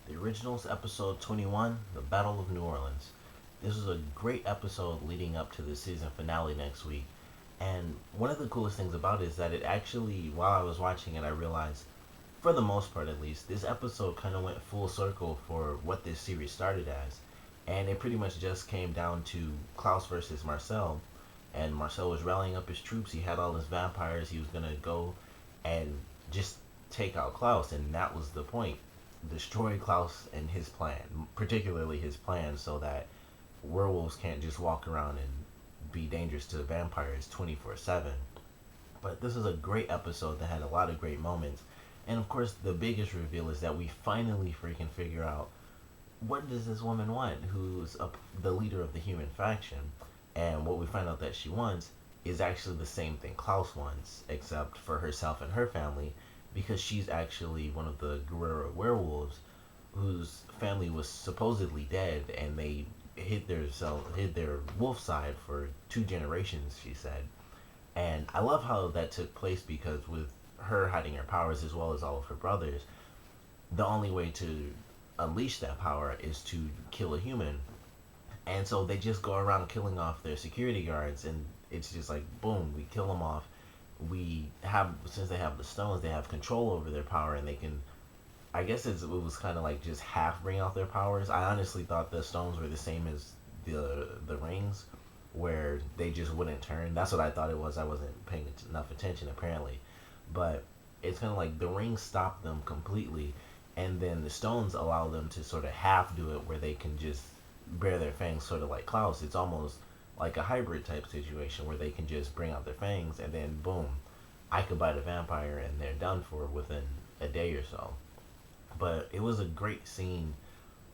The Originals, episode 21, The Battle of New Orleans. This was a great episode leading up to the season finale next week. And one of the coolest things about it is that it actually, while I was watching it, I realized, for the most part at least, this episode kind of went full circle for what this series started as. And it pretty much just came down to Klaus versus Marcel. And Marcel was rallying up his troops. He had all his vampires. He was going to go and just take out Klaus. And that was the point, destroy Klaus and his plan, particularly his plan, so that werewolves can't just walk around and be dangerous to vampires 24/7. But this is a great episode that had a lot of great moments. And of course, the biggest reveal is that we finally freaking figure out what does this woman want, the leader of the human faction. And what we find out that she wants is actually the same thing Klaus wants, except for herself and her family, because she's actually one of the Guerrero werewolves whose family was supposedly dead, and they hid their wolf side for 2 generations, she said. And I love how that took place because with her hiding her powers as well as all of her brothers, the only way to unleash that power is to kill a human. And so they just go around killing off their security guards, and it's just like boom, we kill them off. We have, since they have the stones, they have control over their power, and they can. I guess it was kind of like just half bring out their powers. I honestly thought the stones were the same as the rings, where they just wouldn't turn. That's what I thought it was. I wasn't paying enough attention apparently, but it's kind of like the rings stop them completely, and then the stones allow them to sort of half do it, where they can just bare their fangs, sort of like Klaus. It's almost like a hybrid type situation where they can just bring out their fangs, and then boom, I could bite a vampire and they're done for within a day or so. But it was a great scene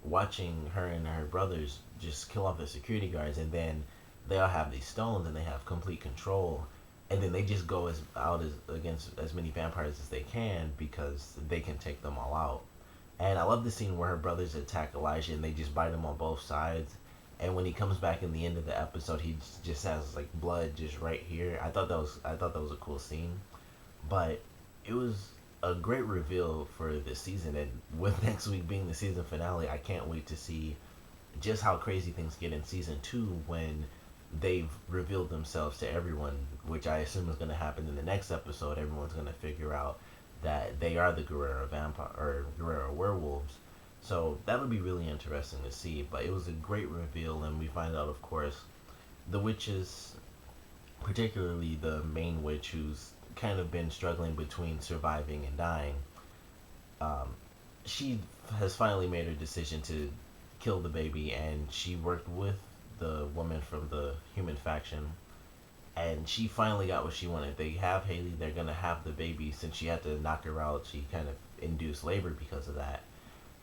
watching her and her brothers just kill off the security guards, and then they all have these stones and they have complete control, and then they just go as against as many vampires as they can because they can take them all out. And I love the scene where her brothers attack Elijah and they just bite him on both sides. And when he comes back in the end of the episode, he just has like blood just right here. I thought that was a cool scene. But it was a great reveal for this season, and with next week being the season finale, I can't wait to see just how crazy things get in season 2 when they've revealed themselves to everyone, which I assume is going to happen in the next episode. Everyone's going to figure out that they are the Guerrero vampire or Guerrero werewolves. So that'll be really interesting to see. But it was a great reveal, and we find out, of course, the witches, particularly the main witch who's kind of been struggling between surviving and dying. Um, she has finally made her decision to kill the baby, and she worked with the woman from the human faction, and she finally got what she wanted. They have Haley. They're gonna have the baby. Since she had to knock her out, she kind of induced labor because of that.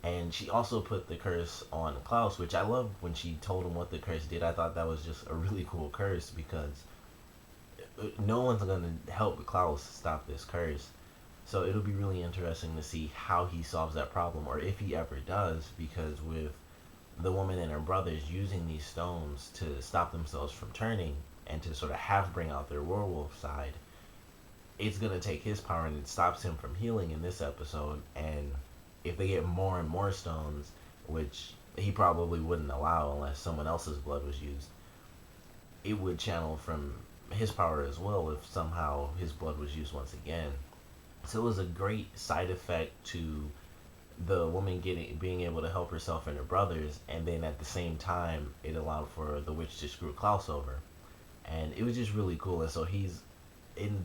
And she also put the curse on Klaus, which I love when she told him what the curse did. I thought that was just a really cool curse because no one's gonna help Klaus stop this curse. So it'll be really interesting to see how he solves that problem, or if he ever does, because with the woman and her brothers using these stones to stop themselves from turning and to sort of half bring out their werewolf side, it's gonna take his power, and it stops him from healing in this episode. And if they get more and more stones, which he probably wouldn't allow unless someone else's blood was used, it would channel from his power as well if somehow his blood was used once again. So it was a great side effect to the woman getting being able to help herself and her brothers, and then at the same time it allowed for the witch to screw Klaus over, and it was just really cool. And so he's in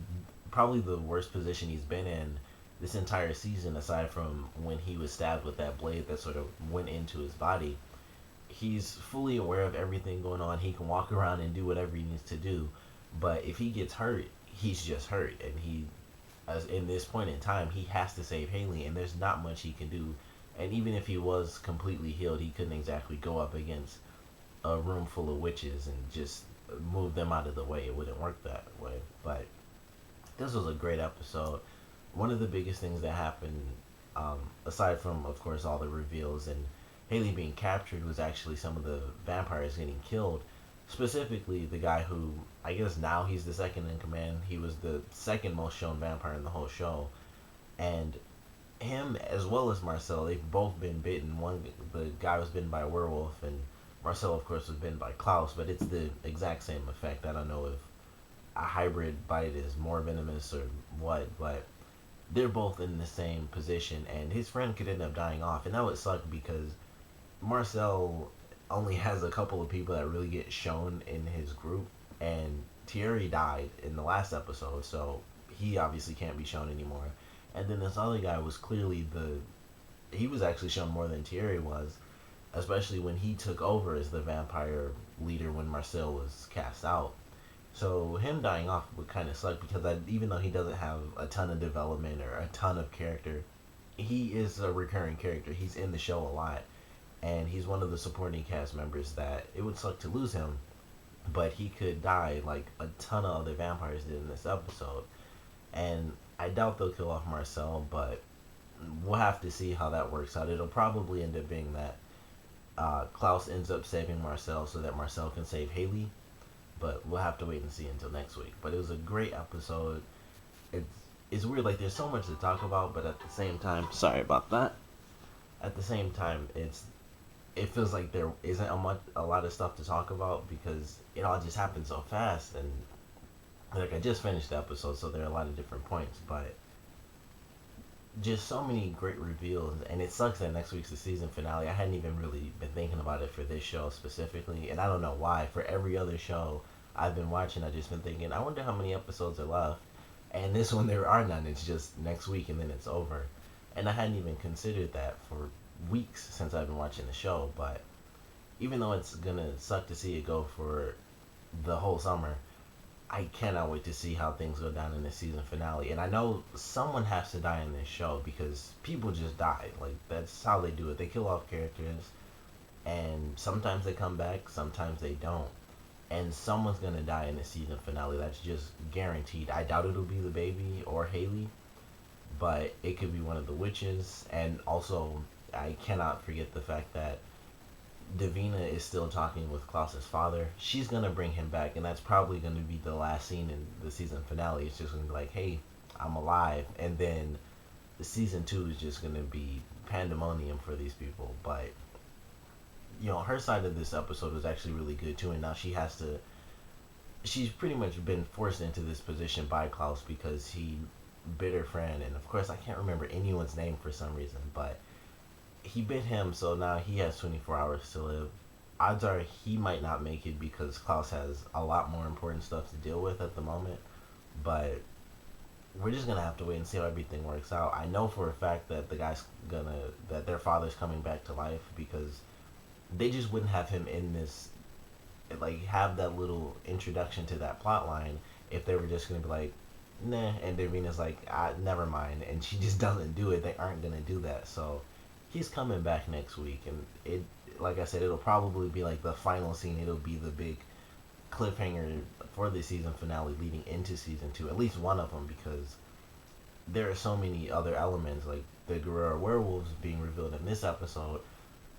probably the worst position he's been in this entire season, aside from when he was stabbed with that blade that sort of went into his body. He's fully aware of everything going on. He can walk around and do whatever he needs to do, but if he gets hurt, he's just hurt, and he, as in this point in time, he has to save Haley, and there's not much he can do. And even if he was completely healed, he couldn't exactly go up against a room full of witches and just move them out of the way. It wouldn't work that way. But this was a great episode. One of the biggest things that happened, aside from, of course, all the reveals and Haley being captured, was actually some of the vampires getting killed. Specifically, the guy who, I guess now he's the second in command. He was the second most shown vampire in the whole show. And him as well as Marcel, they've both been bitten. One, the guy was bitten by a werewolf, and Marcel, of course, was bitten by Klaus. But it's the exact same effect. I don't know if a hybrid bite is more venomous or what, but they're both in the same position, and his friend could end up dying off, and that would suck because Marcel only has a couple of people that really get shown in his group, and Thierry died in the last episode, so he obviously can't be shown anymore. And then this other guy was clearly he was actually shown more than Thierry was, especially when he took over as the vampire leader when Marcel was cast out. So him dying off would kind of suck because even though he doesn't have a ton of development or a ton of character, he is a recurring character. He's in the show a lot, and he's one of the supporting cast members that it would suck to lose him, but he could die like a ton of other vampires did in this episode. And I doubt they'll kill off Marcel, but we'll have to see how that works out. It'll probably end up being that Klaus ends up saving Marcel so that Marcel can save Haley, but we'll have to wait and see until next week. But it was a great episode. It's it's weird. Like there's so much to talk about, but at the same time, sorry about that. At the same time, it feels like there isn't a lot of stuff to talk about because it all just happened so fast. And like I just finished the episode, so there are a lot of different points, but just so many great reveals. And it sucks that next week's the season finale. I hadn't even really been thinking about it for this show specifically, and I don't know why. For every other show I've been watching, I just been thinking, I wonder how many episodes are left. And this one, there are none. It's just next week and then it's over. And I hadn't even considered that for weeks since I've been watching the show. But even though it's gonna suck to see it go for the whole summer, I cannot wait to see how things go down in the season finale. And I know someone has to die in this show because people just die. Like that's how they do it. They kill off characters, and sometimes they come back, sometimes they don't. And someone's gonna die in the season finale. That's just guaranteed. I doubt it'll be the baby or Haley, but it could be one of the witches. And also, I cannot forget the fact that Davina is still talking with Klaus's father. She's gonna bring him back, and that's probably gonna be the last scene in the season finale. It's just gonna be like, "Hey, I'm alive," and then the season two is just gonna be pandemonium for these people. But her side of this episode was actually really good too, and now she has to. She's pretty much been forced into this position by Klaus because he bit her friend, and of course I can't remember anyone's name for some reason, but he bit him, so now he has 24 hours to live. Odds are he might not make it because Klaus has a lot more important stuff to deal with at the moment. But we're just gonna have to wait and see how everything works out. I know for a fact that that their father's coming back to life because they just wouldn't have him in this, like have that little introduction to that plot line if they were just gonna be like, nah, and Davina's like, never mind, and she just doesn't do it. They aren't gonna do that, so he's coming back next week, and like I said, it'll probably be like the final scene. It'll be the big cliffhanger for the season finale leading into season two, at least one of them, because there are so many other elements, like the Guerrero werewolves being revealed in this episode.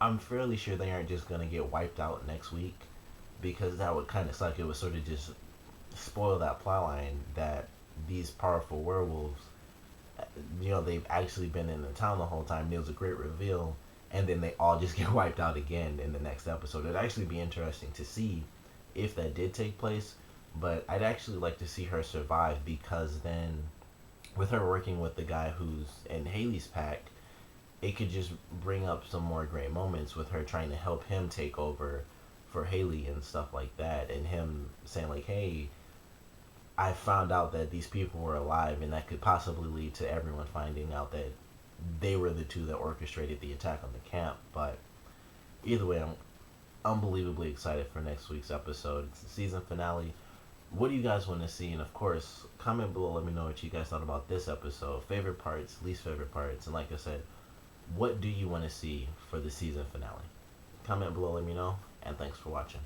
I'm fairly sure they aren't just gonna get wiped out next week, because that would kind of suck. It would sort of just spoil that plotline that these powerful werewolves, they've actually been in the town the whole time. It was a great reveal, and then they all just get wiped out again in the next episode. It'd actually be interesting to see if that did take place, but I'd actually like to see her survive, because then with her working with the guy who's in Haley's pack, it could just bring up some more great moments with her trying to help him take over for Haley and stuff like that, and him saying like, hey, I found out that these people were alive, and that could possibly lead to everyone finding out that they were the two that orchestrated the attack on the camp. But either way, I'm unbelievably excited for next week's episode. It's the season finale. What do you guys want to see? And of course, comment below, let me know what you guys thought about this episode. Favorite parts, least favorite parts, and like I said, what do you want to see for the season finale? Comment below, let me know, and thanks for watching.